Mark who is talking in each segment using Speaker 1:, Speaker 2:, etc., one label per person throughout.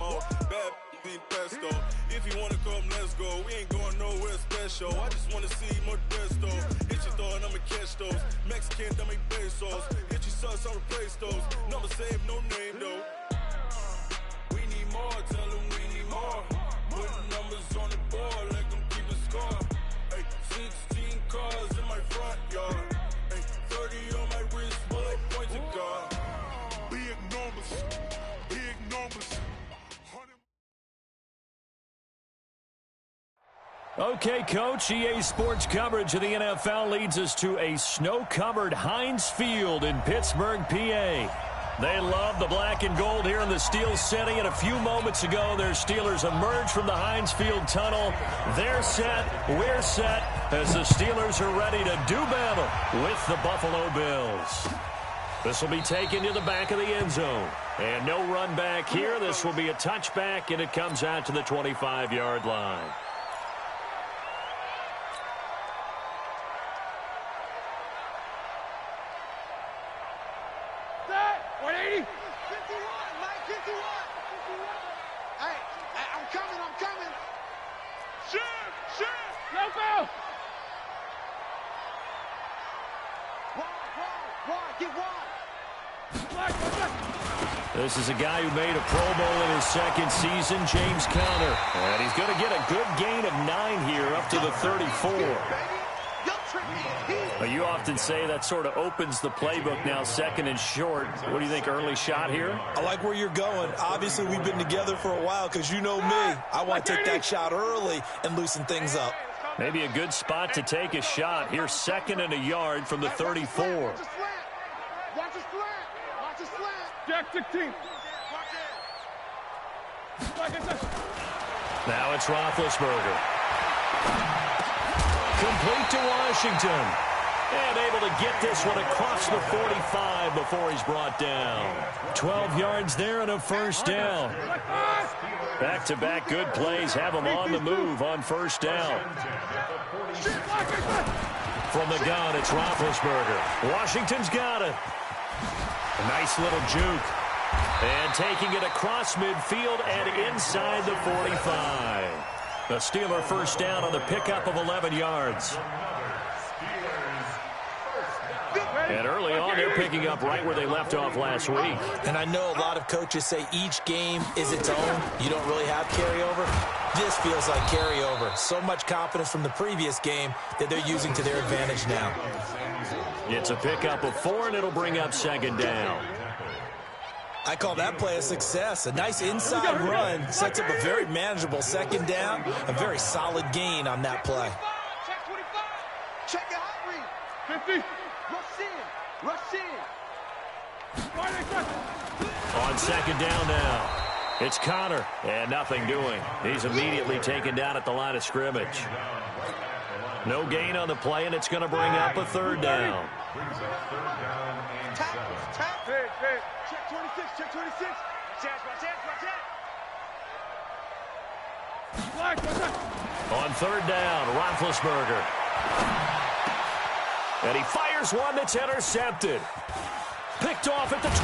Speaker 1: more. Bad pesto. If you wanna come, let's go. We ain't going nowhere special. I just wanna see more desto. Hit your thought, I'ma catch those. Mexican, I'ma make pesos. Hit your sus, I'll replace those. Number save, no name though. We need more, tell them we need more. Putting numbers on the board, let them keep a score. Ay, 16 cars in my front yard. Ay, 30 on my wrist, bullet point to God. Big numbers, big numbers.
Speaker 2: Okay, Coach, EA Sports coverage of the NFL leads us to a snow-covered Heinz Field in Pittsburgh, PA. They love the black and gold here in the Steel City, and a few moments ago, their Steelers emerged from the Heinz Field tunnel. They're set, we're set, as the Steelers are ready to do battle with the Buffalo Bills. This will be taken to the back of the end zone. And no run back here. This will be a touchback, and it comes out to the 25-yard line. This is a guy who made a Pro Bowl in his second season, James Conner. And he's going to get a good gain of 9 here up to the 34. You often say that sort of opens the playbook now, second and short. What do you think, early shot here?
Speaker 3: I like where you're going. Obviously, we've been together for a while because you know me. I want to take that shot early and loosen things up.
Speaker 2: Maybe a good spot to take a shot. Here, second and a yard from the 34.
Speaker 4: Watch the slant. Watch the slant. Jack 16.
Speaker 2: Now it's Roethlisberger. Complete to Washington. And able to get this one across the 45 before he's brought down. 12 yards there and a first down. Back-to-back good plays have him on the move on first down. From the gun, it's Roethlisberger. Washington's got it. A nice little juke. And taking it across midfield and inside the 45. The Steeler first down on the pickup of 11 yards. And early on, they're picking up right where they left off last week.
Speaker 3: And I know a lot of coaches say each game is its own. You don't really have carryover. This feels like carryover. So much confidence from the previous game that they're using to their advantage now.
Speaker 2: It's a pickup of 4, and it'll bring up second down.
Speaker 3: I call that play a success. A nice inside run sets up a very manageable second down. A very solid gain on that play.
Speaker 4: Check 25. Check your hot read. 50. Rush in.
Speaker 2: On second down now. It's Conner, and nothing doing. He's immediately taken down at the line of scrimmage. No gain on the play, and it's going to bring up a third down.
Speaker 4: Check 26. Check 26.
Speaker 2: On third down, Roethlisberger. And he fires one that's intercepted. Picked off at the 28.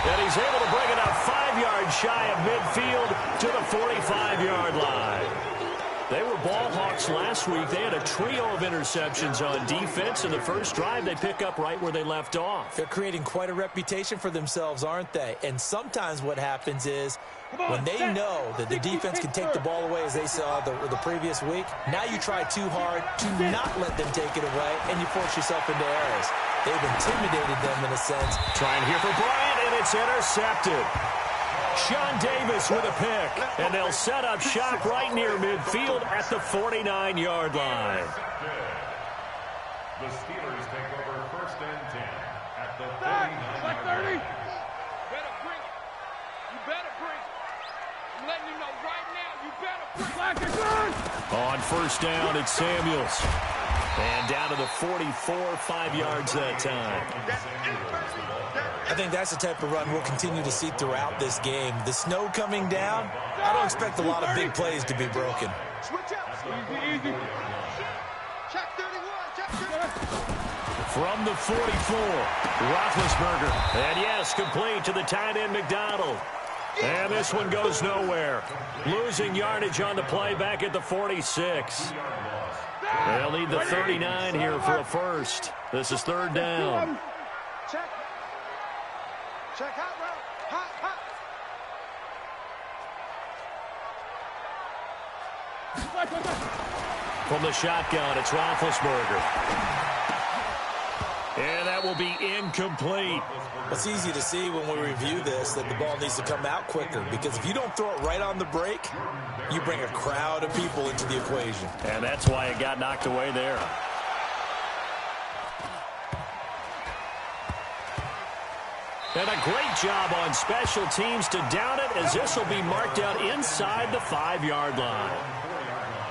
Speaker 2: And he's able to bring it up 5 yards shy of midfield to the 45-yard line. They were ball hawks last week. They had a trio of interceptions on defense. In the first drive, they pick up right where they left off.
Speaker 3: They're creating quite a reputation for themselves, aren't they? And sometimes what happens is when they know that the defense can take the ball away, as they saw the previous week, now you try too hard to not let them take it away, and you force yourself into errors. They've intimidated them in a sense.
Speaker 2: Trying here for Bryant, and it's intercepted. Sean Davis with a pick, and they'll set up shop right near midfield at the 49-yard line.
Speaker 5: The Steelers take over first and 10 at the 49-yard line.
Speaker 4: Better bring it. You better bring it. I'm letting you know right now, you better bring it.
Speaker 2: On first down, it's Samuels. And down to the 44, 5 yards that time.
Speaker 3: I think that's the type of run we'll continue to see throughout this game. The snow coming down, I don't expect a lot of big plays to be broken.
Speaker 4: Switch up. Easy. Check 31. Check 31.
Speaker 2: From the 44, Roethlisberger. And yes, complete to the tight end, McDonald. And this one goes nowhere. Losing yardage on the play back at the 46. They'll need the 39 here for a first. This is third down.
Speaker 4: Check. Check hot route. Hot.
Speaker 2: From the shotgun, it's Roethlisberger. And that will be incomplete.
Speaker 3: It's easy to see when we review this that the ball needs to come out quicker, because if you don't throw it right on the break, you bring a crowd of people into the equation.
Speaker 2: And that's why it got knocked away there. And a great job on special teams to down it, as this will be marked out inside the 5-yard line.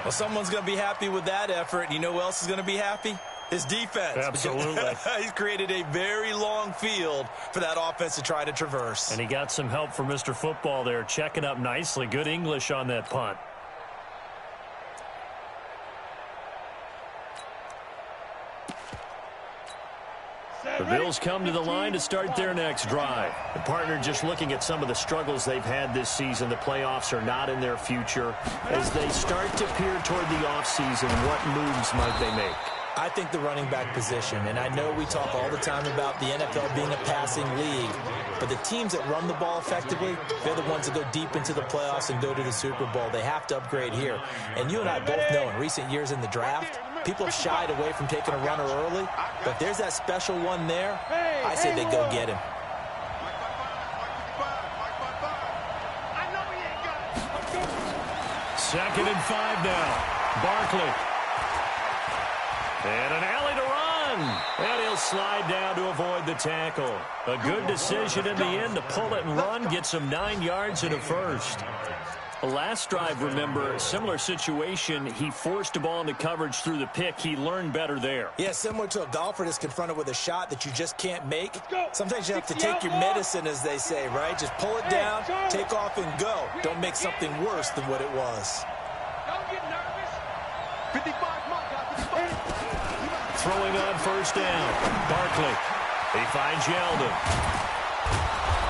Speaker 3: Well, someone's going to be happy with that effort. And you know who else is going to be happy? His defense.
Speaker 2: Absolutely.
Speaker 3: He's created a very long field for that offense to try to traverse.
Speaker 2: And he got some help from Mr. Football there, checking up nicely. Good English on that punt. The Bills come to the line to start their next drive. The partner just looking at some of the struggles they've had this season. The playoffs are not in their future. As they start to peer toward the offseason, what moves might they make?
Speaker 3: I think the running back position, and I know we talk all the time about the NFL being a passing league, but the teams that run the ball effectively, they're the ones that go deep into the playoffs and go to the Super Bowl. They have to upgrade here. And you and I both know in recent years in the draft, people have shied away from taking a runner early, but if there's that special one there, I say they go get him.
Speaker 2: Second and 5 now. Barkley. And an alley to run. And he'll slide down to avoid the tackle. A good decision in the end to pull it and run. Gets him 9 yards and a first. The last drive, remember, similar situation. He forced the ball into coverage through the pick. He learned better there.
Speaker 3: Yeah, similar to a golfer that's confronted with a shot that you just can't make. Sometimes you have to take your medicine, as they say, right? Just pull it down, take off, and go. Don't make something worse than what it was.
Speaker 4: Don't get nervous. 55
Speaker 2: Throwing on first down. Barkley. He finds Yeldon.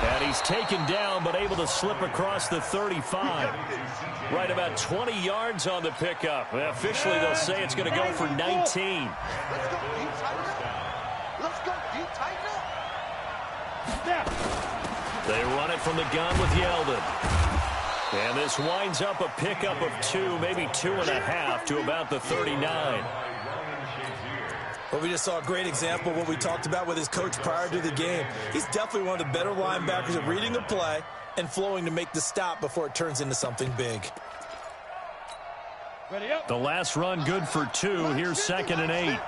Speaker 2: And he's taken down, but able to slip across the 35. Right about 20 yards on the pickup. Officially, they'll say it's going to go for 19.
Speaker 4: Let's go deep tighter. Let's go deep tighter.
Speaker 2: They run it from the gun with Yeldon. And this winds up a pickup of 2, maybe 2.5 to about the 39.
Speaker 3: Well, we just saw a great example of what we talked about with his coach prior to the game. He's definitely one of the better linebackers at reading a play and flowing to make the stop before it turns into something big.
Speaker 2: The last run good for 2. Here's 2nd and 8.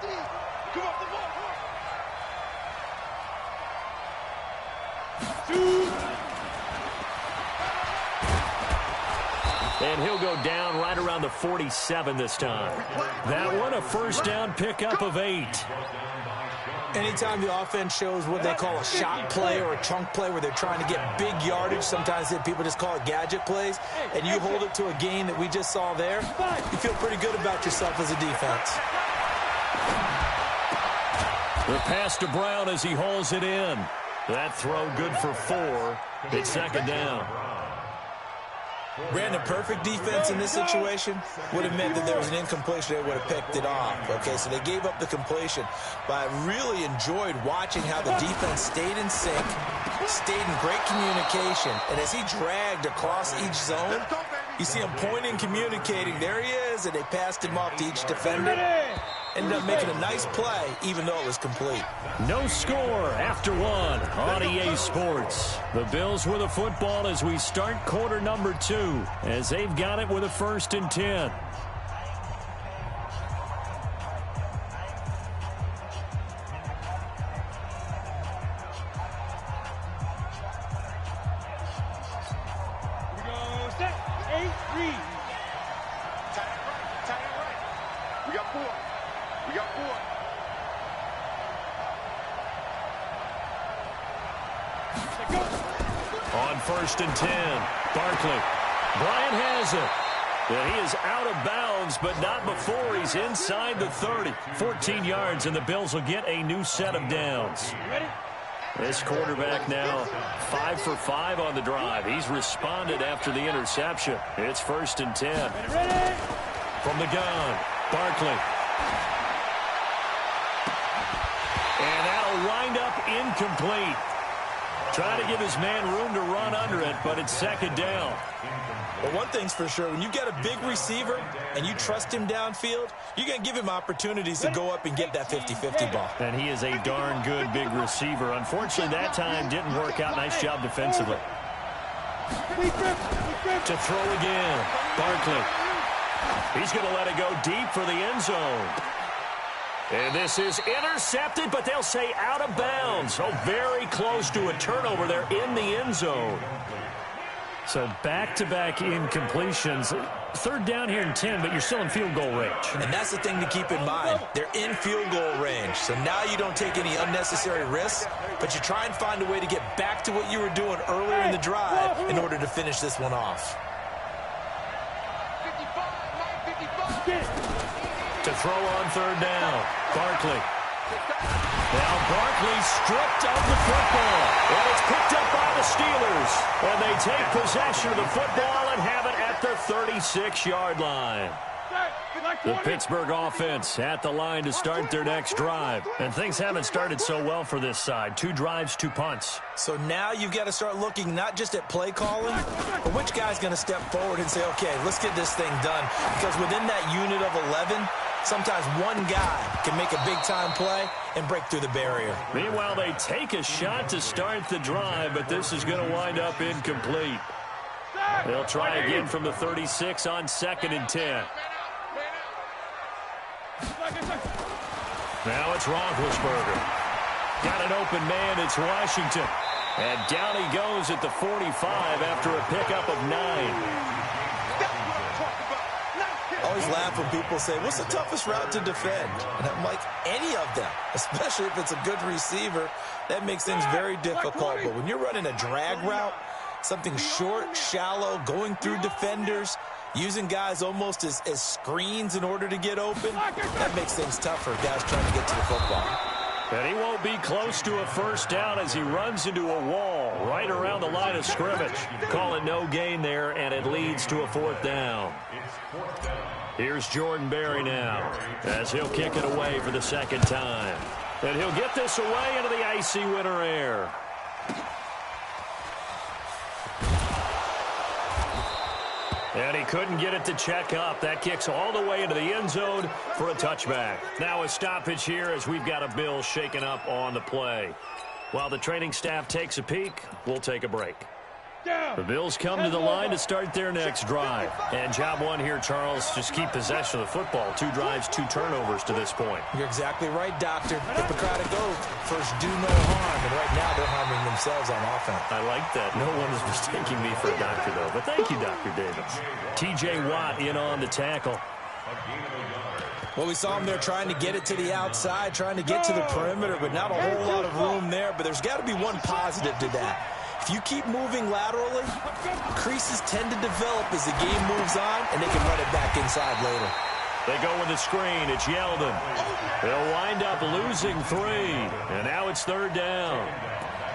Speaker 2: And he'll go down right around the 47 this time. That one, a first down pickup of 8.
Speaker 3: Anytime the offense shows what they call a shot play or a chunk play where they're trying to get big yardage, sometimes people just call it gadget plays, and you hold it to a gain that we just saw there, you feel pretty good about yourself as a defense.
Speaker 2: The pass to Brown as he hauls it in. That throw good for 4. It's 2nd down.
Speaker 3: Brandon, perfect defense in this situation would have meant that there was an incompletion. They would have picked it off. Okay, so they gave up the completion. But I really enjoyed watching how the defense stayed in sync, stayed in great communication. And as he dragged across each zone, you see him pointing, communicating. There he is, and they passed him off to each defender. Ended up making a nice play, even though it was complete.
Speaker 2: No score after 1 on EA Sports. The Bills with the football as we start quarter number 2, as they've got it with a 1st and 10. On 1st and 10, Barkley. Bryant has it. Well, he is out of bounds, but not before he's inside the 30. 14 yards, and the Bills will get a new set of downs.
Speaker 4: Ready?
Speaker 2: This quarterback now 5 for 5 on the drive. He's responded after the interception. It's 1st and 10. From the gun, Barkley. And that'll wind up incomplete. Trying to give his man room to run under it, but it's 2nd down.
Speaker 3: Well, one thing's for sure, when you get a big receiver and you trust him downfield, you're going to give him opportunities to go up and get that 50-50 ball.
Speaker 2: And he is a darn good big receiver. Unfortunately, that time didn't work out. Nice job defensively. To throw again, Barkley. He's going to let it go deep for the end zone. And this is intercepted, but they'll say out of bounds. So very close to a turnover there in the end zone. So back-to-back incompletions. 3rd down here in 10, but you're still in field goal range.
Speaker 3: And that's the thing to keep in mind. They're in field goal range. So now you don't take any unnecessary risks, but you try and find a way to get back to what you were doing earlier in the drive in order to finish this one off.
Speaker 2: To throw on 3rd down, Barkley. Now Barkley stripped of the football, and it's picked up by the Steelers. And they take possession of the football and have it at the 36-yard line. The Pittsburgh offense at the line to start their next drive. And things haven't started so well for this side. 2 drives, 2 punts.
Speaker 3: So now you've got to start looking not just at play calling, but which guy's going to step forward and say, okay, let's get this thing done. Because within that unit of 11, sometimes one guy can make a big-time play and break through the barrier.
Speaker 2: Meanwhile, they take a shot to start the drive, but this is going to wind up incomplete. They'll try again from the 36 on 2nd and 10. Now it's Roethlisberger. Got an open man. It's Washington. And down he goes at the 45 after a pickup of 9.
Speaker 3: I always laugh when people say, what's the toughest route to defend? And I'm like, any of them, especially if it's a good receiver. That makes things very difficult. But when you're running a drag route, something short, shallow, going through defenders, using guys almost as screens in order to get open, that makes things tougher, guys trying to get to the football.
Speaker 2: And he won't be close to a 1st down as he runs into a wall right around the line of scrimmage. Call it no gain there, and it leads to a 4th down. Here's Jordan Berry now as he'll kick it away for the 2nd time. And he'll get this away into the icy winter air. And he couldn't get it to check up. That kicks all the way into the end zone for a touchback. Now a stoppage here as we've got a Bill shaken up on the play. While the training staff takes a peek, we'll take a break. The Bills come to the line to start their next drive. And job one here, Charles, just keep possession of the football. 2 drives, 2 turnovers to this point.
Speaker 3: You're exactly right, Doctor. Hippocratic oath. First, do no harm. And right now, they're harming themselves on offense.
Speaker 2: I like that. No one is mistaking me for a doctor, though. But thank you, Dr. Davis. T.J. Watt in on the tackle.
Speaker 3: Well, we saw him there trying to get it to the outside, trying to get to the perimeter, but not a whole lot of room there. But there's got to be one positive to that. If you keep moving laterally, creases tend to develop as the game moves on, and they can run it back inside later.
Speaker 2: They go with the screen. It's Yeldon. They'll wind up losing 3, and now it's 3rd down.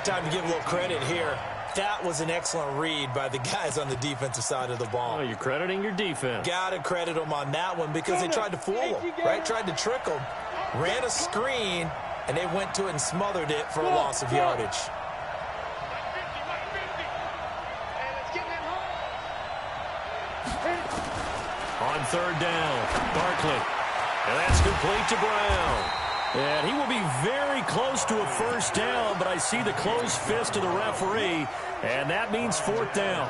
Speaker 3: Time to give a little credit here. That was an excellent read by the guys on the defensive side of the ball.
Speaker 2: Oh, you're crediting your defense.
Speaker 3: Got to credit them on that one because they tried to fool them, right? Tried to trick them. Ran a screen, and they went to it and smothered it for a loss of yardage.
Speaker 2: On 3rd down, Barkley. And that's complete to Brown. And he will be very close to a 1st down, but I see the closed fist of the referee, and that means 4th down.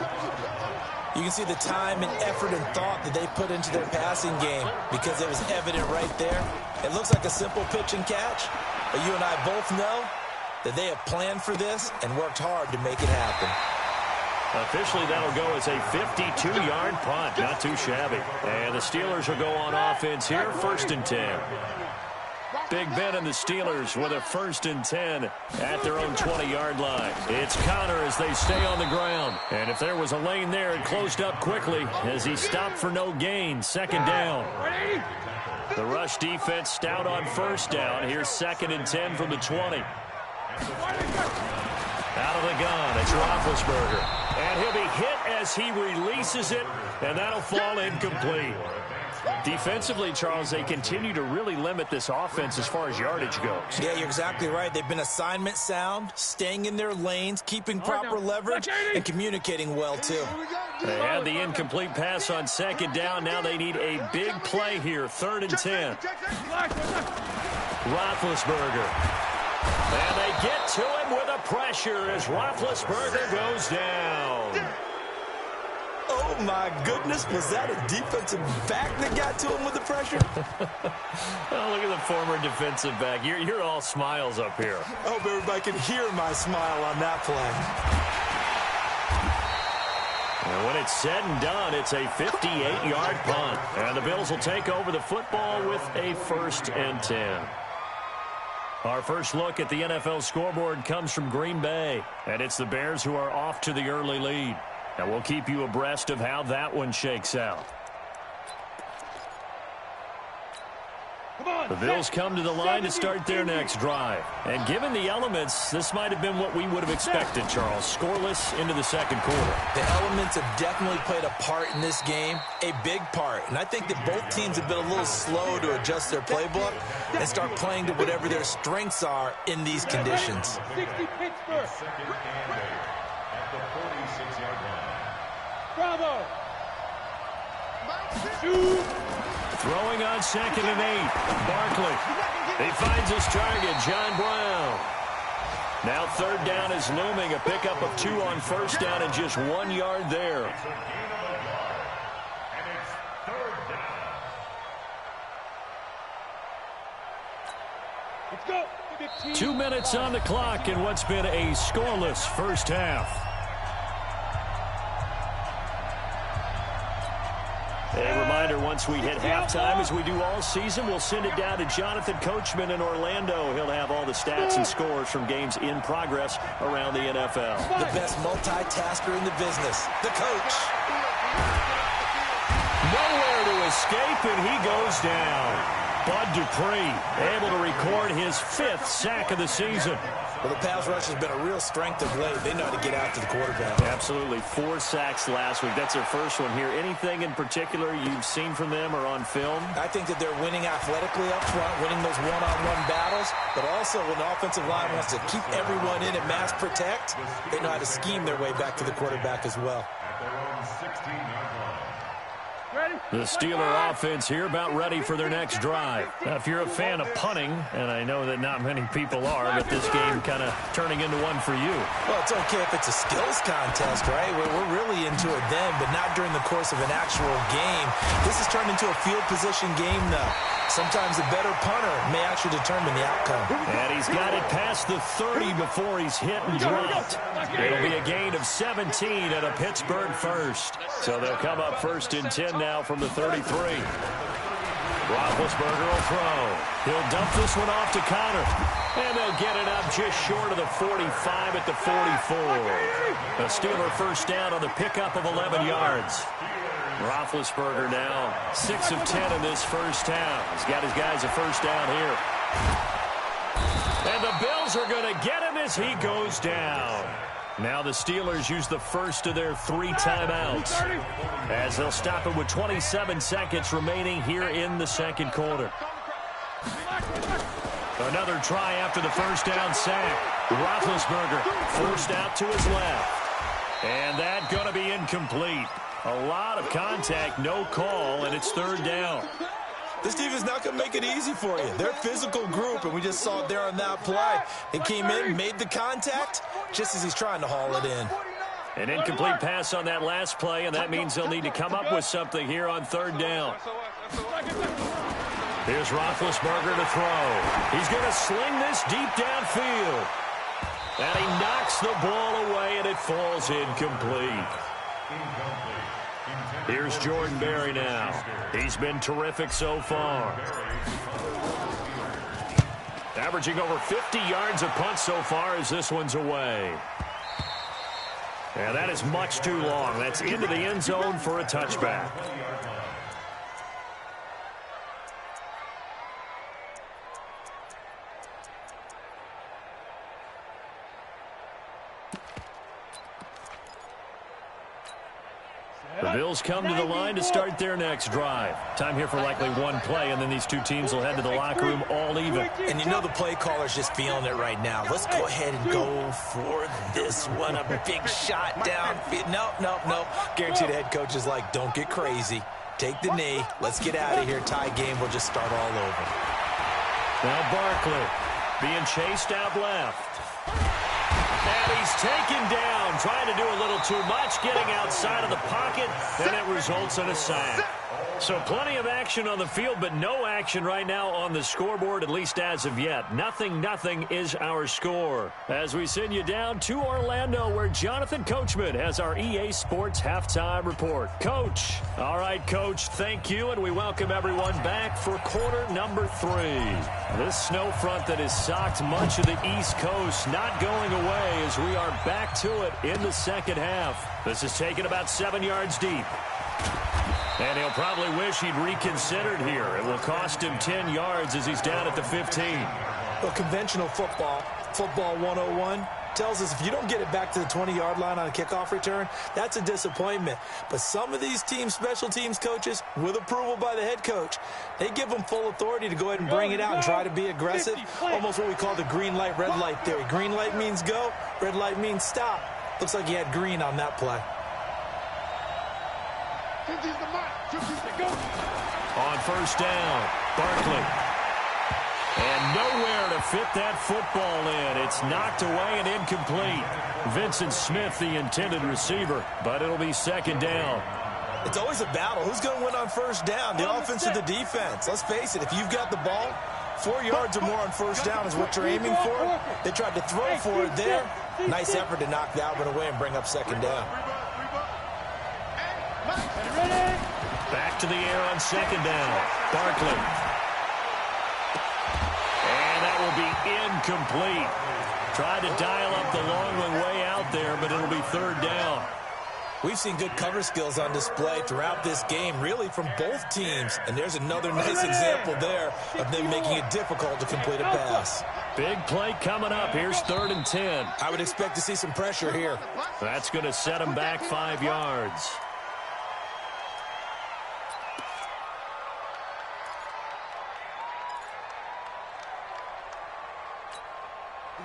Speaker 3: You can see the time and effort and thought that they put into their passing game because it was evident right there. It looks like a simple pitch and catch, but you and I both know that they have planned for this and worked hard to make it happen.
Speaker 2: Officially, that'll go as a 52-yard punt. Not too shabby. And the Steelers will go on offense here, 1st and 10. Big Ben and the Steelers with a 1st and 10 at their own 20-yard line. It's Connor as they stay on the ground. And if there was a lane there, it closed up quickly as he stopped for no gain. 2nd down. The rush defense stout on 1st down. Here's 2nd and 10 from the 20. Out of the gun, it's Roethlisberger. And he'll be hit as he releases it, and that'll fall incomplete. Defensively, Charles, they continue to really limit this offense as far as yardage goes.
Speaker 3: Yeah, you're exactly right. They've been assignment sound, staying in their lanes, keeping proper leverage, and communicating well, too.
Speaker 2: They had the incomplete pass on second down. Now they need a big play here, 3rd and 10. Roethlisberger. And they get to him with a pressure as Roethlisberger goes down.
Speaker 3: Oh, my goodness. Was that a defensive back that got to him with the pressure?
Speaker 2: Oh, look at the former defensive back. You're all smiles up here.
Speaker 3: I hope everybody can hear my smile on that play.
Speaker 2: And when it's said and done, it's a 58-yard punt. And the Bills will take over the football with a 1st and 10. Our first look at the NFL scoreboard comes from Green Bay. And it's the Bears who are off to the early lead. And we'll keep you abreast of how that one shakes out. The Bills come to the line to start their next drive. And given the elements, this might have been what we would have expected, Charles. Scoreless into the second quarter.
Speaker 3: The elements have definitely played a part in this game, a big part. And I think that both teams have been a little slow to adjust their playbook and start playing to whatever their strengths are in these conditions.
Speaker 4: 60 Pittsburgh.
Speaker 5: At the 46-yard line.
Speaker 4: Bravo.
Speaker 2: Throwing on 2nd and 8. Barkley. He finds his target, John Brown. Now 3rd down is looming. A pickup of 2 on 1st down and just 1 yard there.
Speaker 5: It's a gain of a yard. And it's 3rd down.
Speaker 4: Let's go.
Speaker 2: 2 minutes on the clock in what's been a scoreless first half. A reminder, once we hit halftime, as we do all season, we'll send it down to Jonathan Coachman in Orlando. He'll have all the stats and scores from games in progress around the NFL.
Speaker 3: The best multitasker in the business, the coach.
Speaker 2: Nowhere to escape, and he goes down. Bud Dupree able to record his 5th sack of the season.
Speaker 3: Well, the pass rush has been a real strength of late. They know how to get after the quarterback.
Speaker 2: Absolutely. 4 sacks last week. That's their first one here. Anything in particular you've seen from them or on film?
Speaker 3: I think that they're winning athletically up front, winning those one-on-one battles, but also when the offensive line wants to keep everyone in and mass protect, they know how to scheme their way back to the quarterback as well.
Speaker 5: At their own 16-yard line.
Speaker 2: The Steeler offense here about ready for their next drive. Now, if you're a fan of punting, and I know that not many people are, but this game kind of turning into one for you.
Speaker 3: Well, it's okay if it's a skills contest, right? We're really into it then, but not during the course of an actual game. This has turned into a field position game, though. Sometimes the better punter may actually determine the outcome.
Speaker 2: And he's got it past the 30 before he's hit and dropped. It'll be a gain of 17 and a Pittsburgh first. So they'll come up 1st and 10 now from the 33. Roethlisberger will throw. He'll dump this one off to Connor. And they'll get it up just short of the 45 at the 44. A Steeler first down on the pickup of 11 yards. Roethlisberger now 6 of 10 in this first half. He's got his guys a first down here. And the Bills are going to get him as he goes down. Now the Steelers use the first of their 3 timeouts as they'll stop it with 27 seconds remaining here in the second quarter. Another try after the first down sack. Roethlisberger forced out to his left. And that going to be incomplete. A lot of contact, no call, and it's 3rd down.
Speaker 3: This defense not going to make it easy for you. They're a physical group, and we just saw it there on that play. He came in, made the contact, just as he's trying to haul it in.
Speaker 2: An incomplete pass on that last play, and that means they'll need to come up with something here on 3rd down. Here's Roethlisberger to throw. He's going to sling this deep downfield. And he knocks the ball away, and it falls incomplete. Here's Jordan Berry now. He's been terrific so far. Averaging over 50 yards a punt so far as this one's away. And that is much too long. That's into the end zone for a touchback. The Bills come to the line to start their next drive. Time here for likely one play, and then these two teams will head to the locker room all even.
Speaker 3: And you know the play caller's just feeling it right now. Let's go ahead and go for this one. A big shot down. Nope. Guarantee the head coach is like, don't get crazy. Take the knee. Let's get out of here. Tie game. We'll just start all over.
Speaker 2: Now Barkley being chased out left. And he's taken down, trying to do a little too much, getting outside of the pocket, and it results in a sack. So plenty of action on the field, but no action right now on the scoreboard, at least as of yet. 0-0 is our score. As we send you down to Orlando, where Jonathan Coachman has our EA Sports Halftime Report. Coach. All right, Coach, thank you, and we welcome everyone back for quarter number 3. This snow front that has socked much of the East Coast not going away as we are back to it in the second half. This is taken about 7 yards deep. And he'll probably wish he'd reconsidered here. It will cost him 10 yards as he's down at the 15.
Speaker 3: Well, conventional football 101, tells us if you don't get it back to the 20-yard line on a kickoff return, that's a disappointment. But some of these teams, special teams coaches, with approval by the head coach, they give them full authority to go ahead and bring it out and try to be aggressive. Almost what we call the green light, red light theory. Green light means go, red light means stop. Looks like he had green on that play.
Speaker 2: On first down, Barkley. And nowhere to fit that football in. It's knocked away and incomplete. Vincent Smith, the intended receiver, but it'll be second down.
Speaker 3: It's always a battle. Who's going to win on first down, the offense or the defense? Let's face it, if you've got the ball, 4 yards or more on first down is what you're aiming for. They tried to throw for it there. Nice effort to knock that one away and bring up second down.
Speaker 2: Back to the air on second down. Barkley. And that will be incomplete. Tried to dial up the long one way out there, but it'll be third down.
Speaker 3: We've seen good cover skills on display throughout this game, really from both teams. And there's another nice example there of them making it difficult to complete a pass.
Speaker 2: Big play coming up. Here's 3rd and 10.
Speaker 3: I would expect to see some pressure here.
Speaker 2: That's going to set them back 5 yards.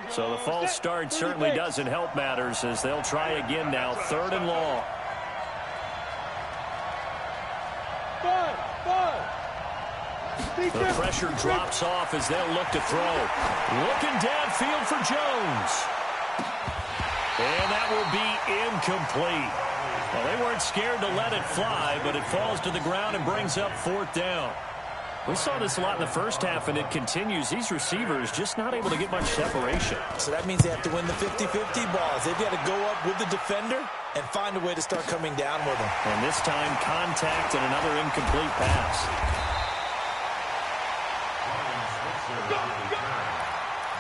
Speaker 2: So the false start certainly doesn't help matters as they'll try again now. 3rd and long. The pressure drops off as they'll look to throw. Looking downfield for Jones. And that will be incomplete. Well, they weren't scared to let it fly, but it falls to the ground and brings up 4th down. We saw this a lot in the first half, and it continues. These receivers just not able to get much separation.
Speaker 3: So that means they have to win the 50-50 balls. They've got to go up with the defender and find a way to start coming down with them.
Speaker 2: And this time, contact and another incomplete pass.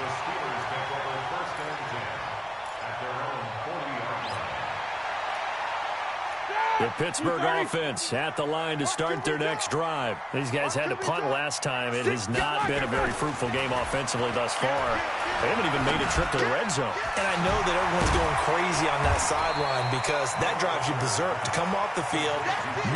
Speaker 5: The Steelers take over 1st and 10 at their own 40-yard line.
Speaker 2: The Pittsburgh offense at the line to start their next drive. These guys had to punt last time. It has not been a very fruitful game offensively thus far. They haven't even made a trip to the red zone.
Speaker 3: And I know that everyone's going crazy on that sideline because that drives you berserk to come off the field,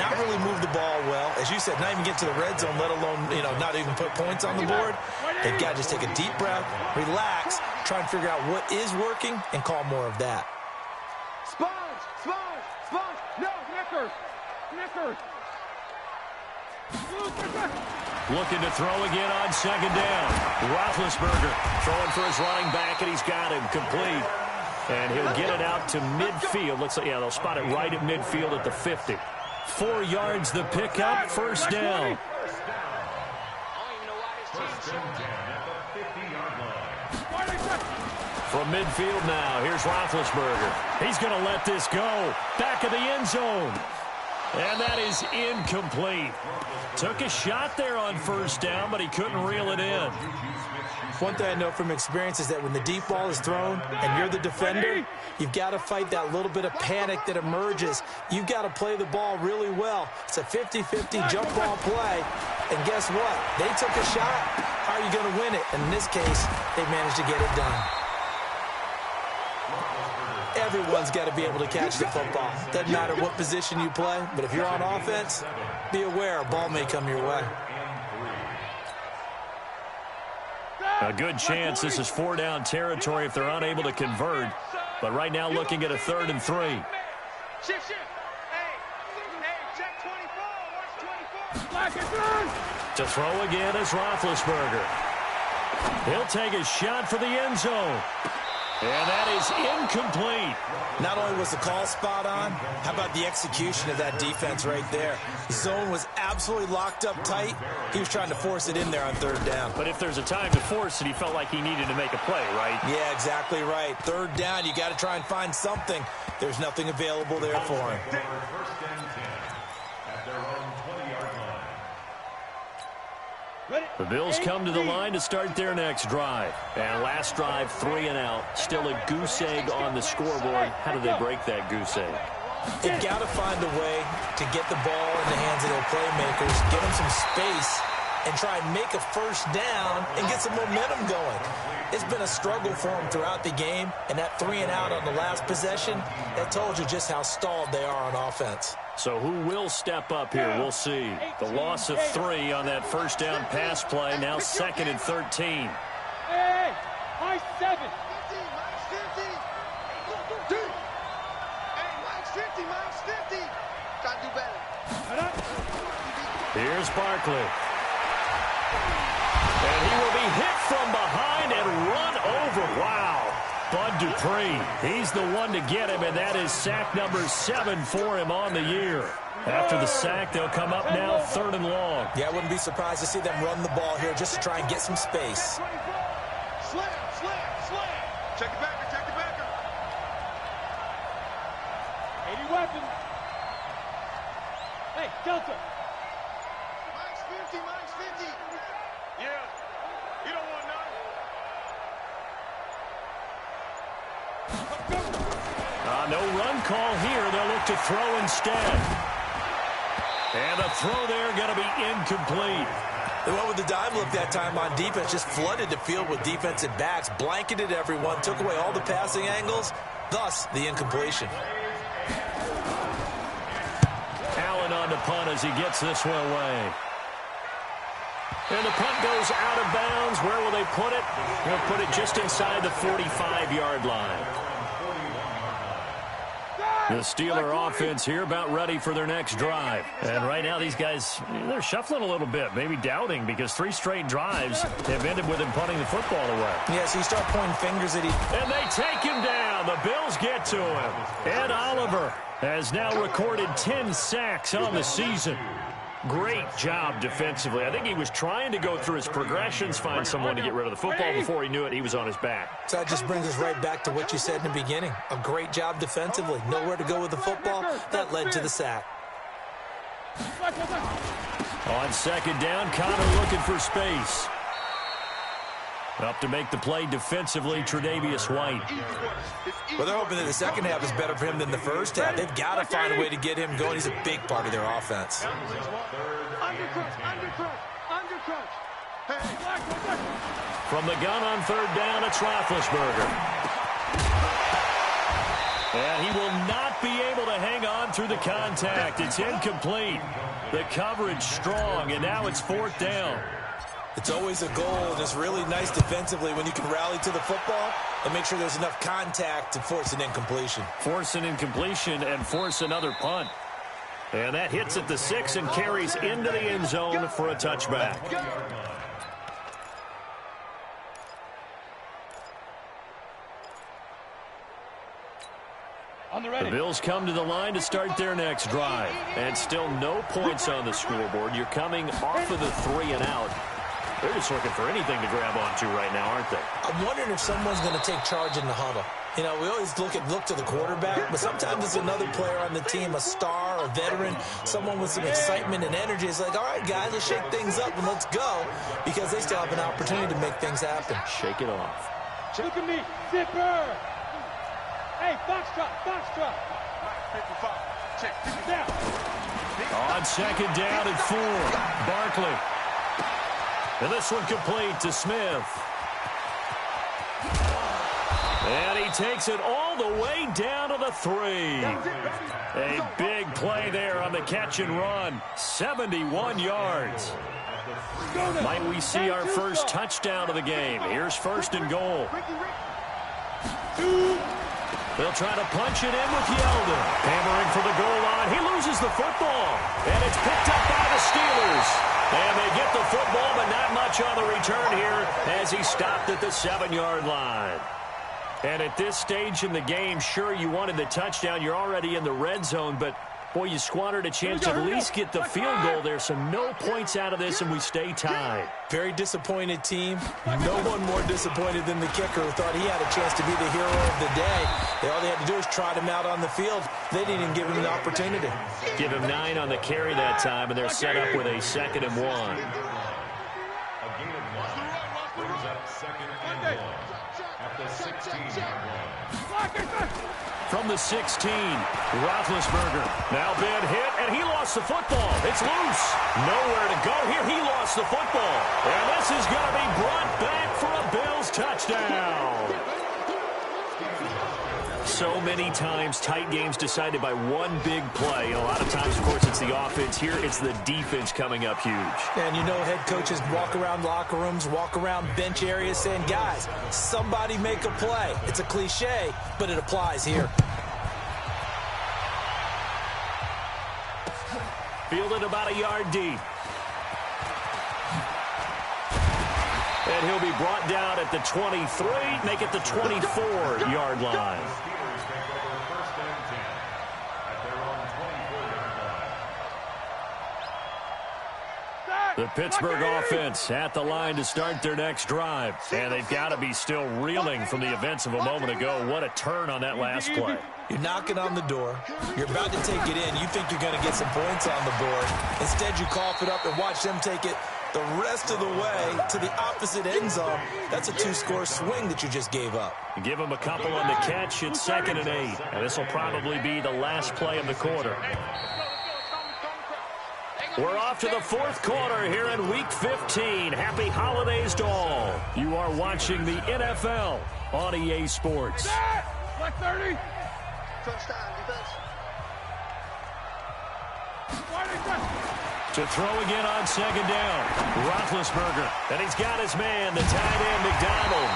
Speaker 3: not really move the ball well. As you said, not even get to the red zone, let alone, not even put points on the board. They've got to just take a deep breath, relax, try and figure out what is working and call more of that.
Speaker 2: Looking to throw again on second down. Roethlisberger throwing for his running back, and he's got him complete. And he'll get it out to midfield. Looks like, they'll spot it right at midfield at the 50. 4 yards the pickup, first down. From midfield now, here's Roethlisberger. He's going to let this go. Back of the end zone. And that is incomplete. Took a shot there on first down, but he couldn't reel it in.
Speaker 3: One thing I know from experience is that when the deep ball is thrown and you're the defender, you've got to fight that little bit of panic that emerges. You've got to play the ball really well. It's a 50-50 jump ball play. And guess what? They took a shot. How are you going to win it? And in this case, they managed to get it done. Everyone's got to be able to catch the football. Doesn't matter what position you play, but if you're on offense, be aware a ball may come your way.
Speaker 2: A good chance this is 4-down territory if they're unable to convert. But right now looking at a 3rd and 3.
Speaker 4: Shift. Hey, check 24. Watch 24.
Speaker 2: To throw again is Roethlisberger. He'll take a shot for the end zone. And that is incomplete.
Speaker 3: Not only was the call spot on, how about the execution of that defense right there? The zone was absolutely locked up tight. He was trying to force it in there on 3rd down.
Speaker 2: But if there's a time to force it, he felt like he needed to make a play, right?
Speaker 3: Yeah, exactly right. 3rd down, you got to try and find something. There's nothing available there for him.
Speaker 5: First and 10 at their own 20-yard line.
Speaker 2: The Bills come to the line to start their next drive. And last drive, 3 and out. Still a goose egg on the scoreboard. How do they break that goose egg?
Speaker 3: They've got to find a way to get the ball in the hands of their playmakers, get them some space, and try and make a 1st down and get some momentum going. It's been a struggle for them throughout the game, and that 3 and out on the last possession, that told you just how stalled they are on offense.
Speaker 2: So who will step up here? We'll see. The loss of 3 on that 1st down pass play, now 2nd and 13.
Speaker 4: Hey, minus 7. Minus 50. Try to do better.
Speaker 2: Here's Barkley. And he will be hit from behind and run over. Wow. Bud Dupree, he's the one to get him, and that is sack number 7 for him on the year. After the sack, they'll come up now 3rd and long.
Speaker 3: Yeah, I wouldn't be surprised to see them run the ball here just to try and get some space.
Speaker 4: Slam. Check it back. 80 weapons. Hey, Delta. Minus 50. Yeah, you don't want none.
Speaker 2: No run call here. They'll look to throw instead. And the throw there going to be incomplete.
Speaker 3: They went with the dime look that time on defense, just flooded the field with defensive backs, blanketed everyone, took away all the passing angles, thus the incompletion.
Speaker 2: Allen on the punt as he gets this one away. And the punt goes out of bounds. Where will they put it? They'll put it just inside the 45-yard line. The Steeler offense here about ready for their next drive. And right now these guys, they're shuffling a little bit, maybe doubting, because 3 straight drives have ended with him punting the football away.
Speaker 3: Yeah, so you start pointing fingers at him.
Speaker 2: And they take him down. The Bills get to him. Ed Oliver has now recorded 10 sacks on the season. Great job defensively. I think he was trying to go through his progressions, find someone to get rid of the football. Before he knew it, he was on his back.
Speaker 3: So that just brings us right back to what you said in the beginning. A great job defensively. Nowhere to go with the football. That led to the sack.
Speaker 2: On 2nd down, Connor looking for space. Up to make the play defensively, Tre'Davious White.
Speaker 3: Well, they're hoping that the second half is better for him than the first half. They've got to find a way to get him going. He's a big part of their offense.
Speaker 4: Undercrunch.
Speaker 2: From the gun on 3rd down, it's Roethlisberger. And he will not be able to hang on through the contact. It's incomplete. The coverage strong, and now it's 4th down.
Speaker 3: It's always a goal, and it's really nice defensively when you can rally to the football and make sure there's enough contact to force an incompletion.
Speaker 2: Force an incompletion and force another punt. And that hits at the 6 and carries into the end zone for a touchback. The Bills come to the line to start their next drive. And still no points on the scoreboard. You're coming off of the 3 and out. They're just looking for anything to grab onto right now, aren't they?
Speaker 3: I'm wondering if someone's going to take charge in the huddle. You know, we always look to the quarterback, but sometimes it's another player on the team, a star, a veteran, someone with some excitement and energy. It's like, all right, guys, let's shake things up and let's go, because they still have an opportunity to make things happen.
Speaker 2: Shake it off.
Speaker 4: Look at me, zipper. Hey, foxtrot. Check. Down.
Speaker 2: On 2nd down and 4, Barkley. And this one complete to Smith. And he takes it all the way down to the 3. A big play there on the catch and run. 71 yards. Might we see our first touchdown of the game? Here's 1st and goal. They'll try to punch it in with Yeldon. Hammering for the goal line. He loses the football. And it's picked up by the Steelers. And they get the football, but not much on the return here as he stopped at the 7-yard line. And at this stage in the game, sure, you wanted the touchdown. You're already in the red zone, but, boy, you squandered a chance to at least get the field goal there. So no points out of this, and we stay tied.
Speaker 3: Very disappointed team. No one more disappointed than the kicker who thought he had a chance to be the hero of the day. All they had to do was trot him out on the field. They didn't even give him an opportunity.
Speaker 2: Give him 9 on the carry that time, and they're set up with a 2nd and 1.
Speaker 5: A gain of 1 brings up 2nd and 1 at the 16-yard line.
Speaker 2: From the 16, Roethlisberger. Now been hit, and he lost the football. It's loose. Nowhere to go here. He lost the football. And this is going to be brought back for a Bills touchdown. So many times, tight games decided by one big play. A lot of times, of course, it's the offense. Here, it's the defense coming up huge.
Speaker 3: And you know head coaches walk around locker rooms, walk around bench areas saying, guys, somebody make a play. It's a cliche, but it applies here.
Speaker 2: Fielded about a yard deep. And he'll be brought down at the 23, make it the 24-yard line. The Pittsburgh offense at the line to start their next drive. And they've got to be still reeling from the events of a moment ago. What a turn on that last play.
Speaker 3: You're knocking on the door. You're about to take it in. You think you're going to get some points on the board. Instead, you cough it up and watch them take it the rest of the way to the opposite end zone. That's a 2-score swing that you just gave up.
Speaker 2: Give them a couple on the catch. It's 2nd and 8. And this will probably be the last play of the quarter. We're off to the 4th quarter here in Week 15. Happy holidays to all. You are watching the NFL on EA Sports.
Speaker 4: Black 30.
Speaker 2: To throw again on 2nd down. Roethlisberger. And he's got his man, the tight end, McDonald.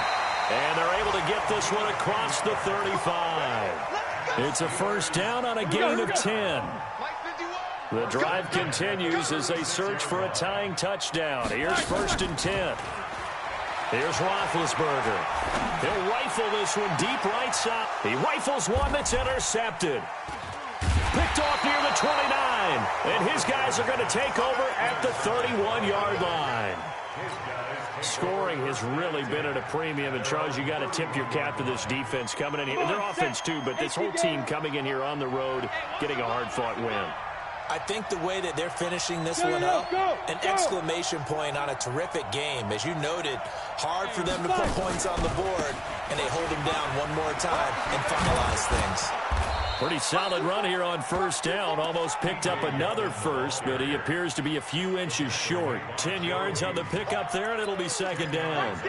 Speaker 2: And they're able to get this one across the 35. It's a 1st down on a gain of 10. The drive continues as they search for a tying touchdown. Here's 1st and 10. Here's Roethlisberger. He'll rifle this one deep right side. He rifles one that's intercepted. Picked off near the 29. And his guys are going to take over at the 31-yard line. Scoring has really been at a premium. And, Charles, you got to tip your cap to this defense coming in here. Their offense, too, but this whole team coming in here on the road, getting a hard-fought win.
Speaker 3: I think the way that they're finishing this one up, an exclamation point on a terrific game. As you noted, hard for them to put points on the board, and they hold them down one more time and finalize things.
Speaker 2: Pretty solid run here on 1st down. Almost picked up another first, but he appears to be a few inches short. 10 yards on the pickup there, and it'll be 2nd down.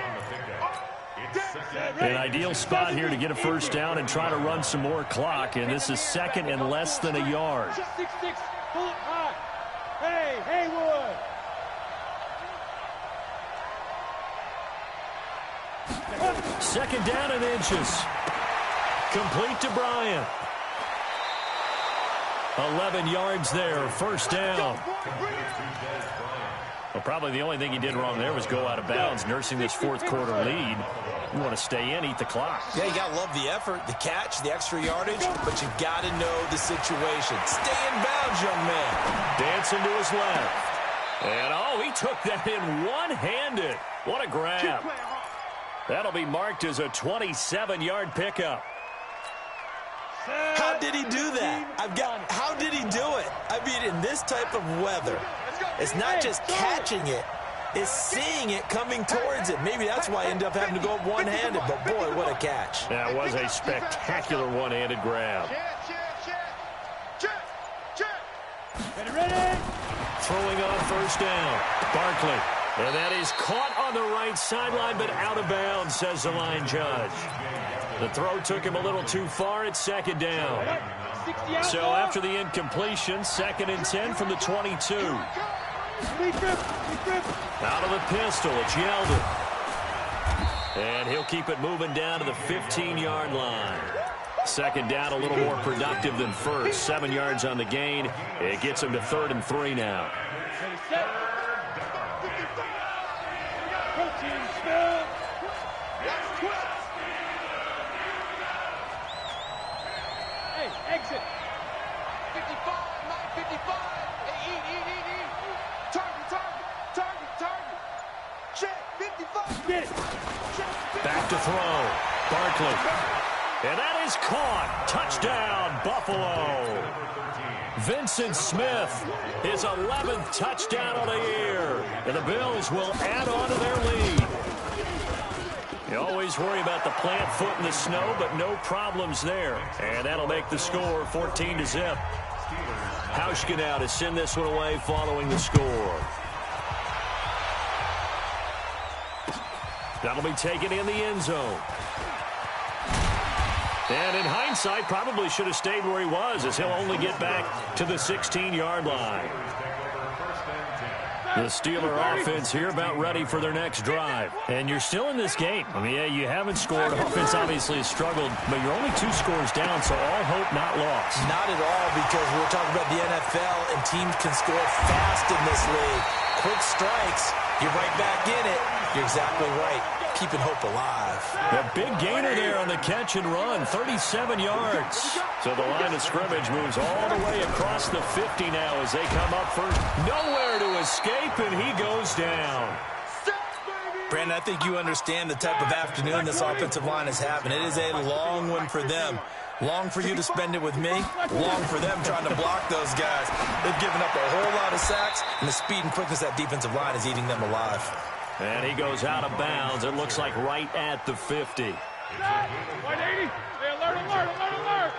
Speaker 2: An ideal spot here to get a 1st down and try to run some more clock, and this is 2nd and less than a yard.
Speaker 4: Hey, Haywood.
Speaker 2: 2nd down and inches. Complete to Bryant. 11 yards there, 1st down. Well, probably the only thing he did wrong there was go out of bounds, nursing this 4th quarter lead. You want to stay in, eat the clock.
Speaker 3: Yeah, you got to love the effort, the catch, the extra yardage, but you've got to know the situation. Stay in bounds, young man.
Speaker 2: Dancing to his left. And, oh, he took that in one-handed. What a grab. That'll be marked as a 27-yard pickup.
Speaker 3: How did he do that? How did he do it? I mean, in this type of weather, it's not just catching it. Is seeing it coming towards it. Maybe that's why I ended up having to go one-handed, but boy, what a catch.
Speaker 2: That was a spectacular one-handed grab.
Speaker 4: Ready?
Speaker 2: Throwing on 1st down. Barkley. And that is caught on the right sideline, but out of bounds, says the line judge. The throw took him a little too far. It's second down. So after the incompletion, 2nd and 10 from the 22. Out of the pistol, it's Yeldon. And he'll keep it moving down to the 15-yard line. Second down, a little more productive than first. 7 yards on the gain. It gets him to 3rd and 3 now.
Speaker 4: Hey, exit. 55, 955. Hey, eat. Target. Check, 55. Get it.
Speaker 2: Back to throw. Barkley. And that is caught. Touchdown, Buffalo. Vincent Smith, his 11th touchdown of the year. And the Bills will add on to their lead. You always worry about the plant foot in the snow, but no problems there. And that'll make the score 14-0. Hauschka now to send this one away following the score. That'll be taken in the end zone. And in hindsight, probably should have stayed where he was, as he'll only get back to the 16-yard line. The Steeler offense here about ready for their next drive. And you're still in this game. I mean, yeah, you haven't scored. Offense obviously has struggled, but you're only 2 scores down, so all hope not lost.
Speaker 3: Not at all, because we're talking about the NFL, and teams can score fast in this league. Quick strikes, you're right back in it. You're exactly right. Keeping hope alive.
Speaker 2: A big gainer there on the catch and run, 37 yards. So the line of scrimmage moves all the way across the 50 now as they come up first. Nowhere to escape, and he goes down.
Speaker 3: Brandon, I think you understand the type of afternoon this offensive line is having. It is a long one for them. Long for you to spend it with me. Long for them trying to block those guys. They've given up a whole lot of sacks, and the speed and quickness of that defensive line is eating them alive.
Speaker 2: And he goes out of bounds. It looks like right at the 50.
Speaker 4: 180. Hey, alert.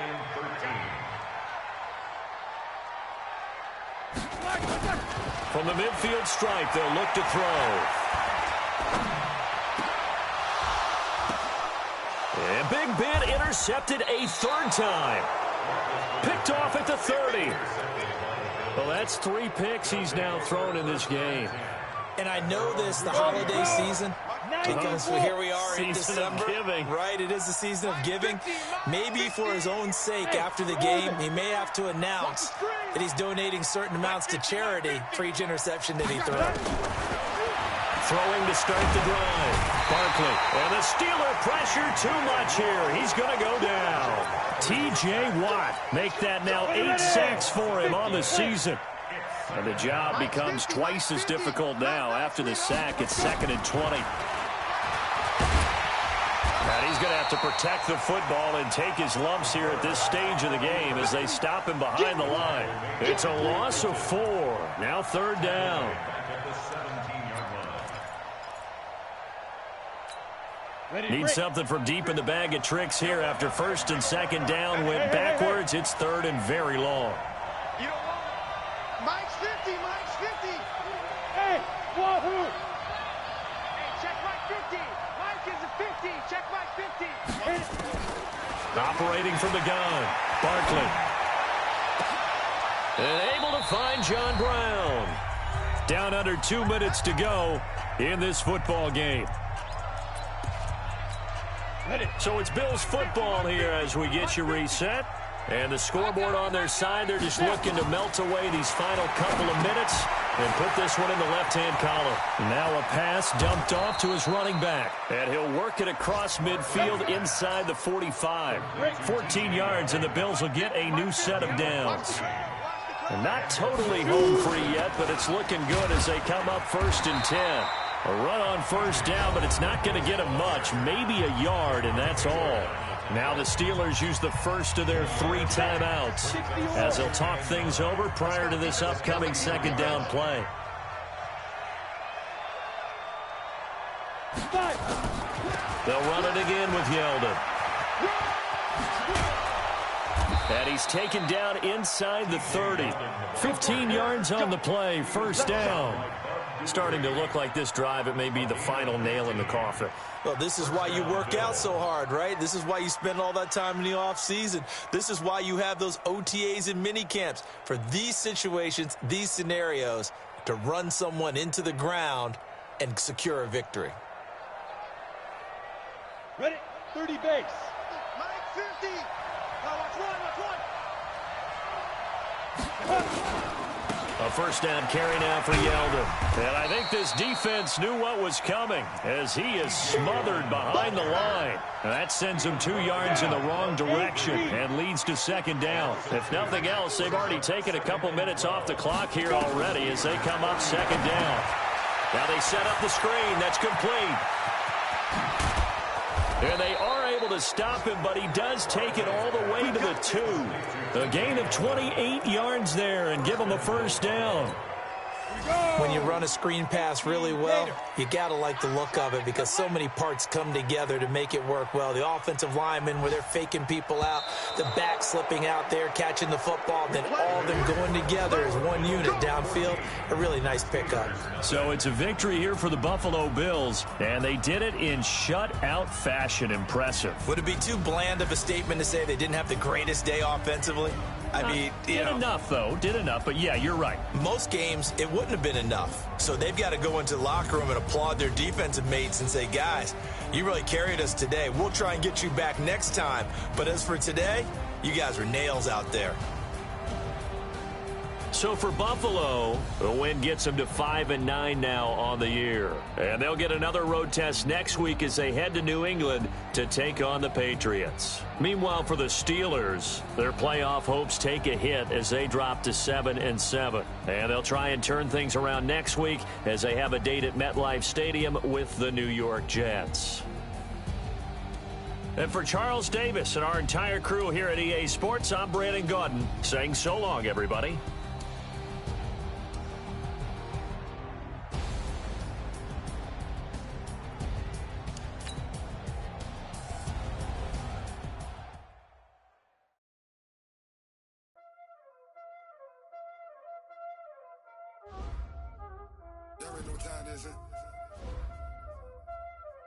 Speaker 2: From the midfield stripe, they'll look to throw. And Big Ben intercepted a 3rd time. Picked off at the 30. Well, that's 3 picks he's now thrown in this game.
Speaker 3: And I know this, the holiday season, because here we are in December. Right, it is the season of giving. Maybe for his own sake after the game, he may have to announce that he's donating certain amounts to charity for each interception that he throws.
Speaker 2: Throwing to start the drive. Barkley. And the Steeler pressure too much here. He's going to go down. T.J. Watt make that now 8 sacks for him on the season. And the job becomes twice as difficult now after the sack. It's 2nd and 20. And he's going to have to protect the football and take his lumps here at this stage of the game as they stop him behind the line. It's a loss of 4. Now 3rd down. Need something from deep in the bag of tricks here after 1st and 2nd down. Went backwards. It's 3rd and very long.
Speaker 4: Mike's 50. Hey, wahoo. Hey, check Mike 50. Mike is a 50. Check Mike 50.
Speaker 2: Operating from the gun. Barkley. And able to find John Brown. Down under 2 minutes to go in this football game. So it's Bills football here as we get you reset. And the scoreboard on their side, they're just looking to melt away these final couple of minutes and put this one in the left-hand column. Now a pass dumped off to his running back. And he'll work it across midfield inside the 45. 14 yards, and the Bills will get a new set of downs. And not totally home free yet, but it's looking good as they come up 1st and 10. A run on 1st down, but it's not going to get them much. Maybe a yard, and that's all. Now the Steelers use the first of their 3 timeouts as they'll talk things over prior to this upcoming 2nd down play. They'll run it again with Yeldon. And he's taken down inside the 30. 15 yards on the play, 1st down. Starting to look like this drive, it may be the final nail in the coffin.
Speaker 3: Well, this is why you work out so hard, right? This is why you spend all that time in the offseason. This is why you have those OTAs and mini camps for these situations, these scenarios, to run someone into the ground and secure a victory.
Speaker 4: Ready? 30 base. Mike 50. Now watch one.
Speaker 2: A first down carry now for Yeldon. And I think this defense knew what was coming as he is smothered behind the line. And that sends him 2 yards in the wrong direction and leads to second down. If nothing else, they've already taken a couple minutes off the clock here already as they come up second down. Now they set up the screen. That's complete. And they are able to stop him, but he does take it all the way to the 2. A gain of 28 yards there and give him a first down.
Speaker 3: When you run a screen pass really well, you got to like the look of it because so many parts come together to make it work well. The offensive linemen, where they're faking people out, the back slipping out there, catching the football, then all of them going together as one unit downfield. A really nice pickup.
Speaker 2: So it's a victory here for the Buffalo Bills, and they did it in shutout fashion. Impressive.
Speaker 3: Would it be too bland of a statement to say they didn't have the greatest day offensively? I mean,
Speaker 2: did enough, though. Did enough, but yeah, you're right.
Speaker 3: Most games, it wouldn't have been enough. So they've got to go into the locker room and applaud their defensive mates and say, guys, you really carried us today. We'll try and get you back next time. But as for today, you guys were nails out there.
Speaker 2: So for Buffalo, the win gets them to 5-9 now on the year. And they'll get another road test next week as they head to New England to take on the Patriots. Meanwhile, for the Steelers, their playoff hopes take a hit as they drop to 7-7. And they'll try and turn things around next week as they have a date at MetLife Stadium with the New York Jets. And for Charles Davis and our entire crew here at EA Sports, I'm Brandon Gaudin saying so long, everybody.
Speaker 6: Y'all already know what time it is, huh?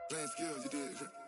Speaker 6: Playing skills, you did.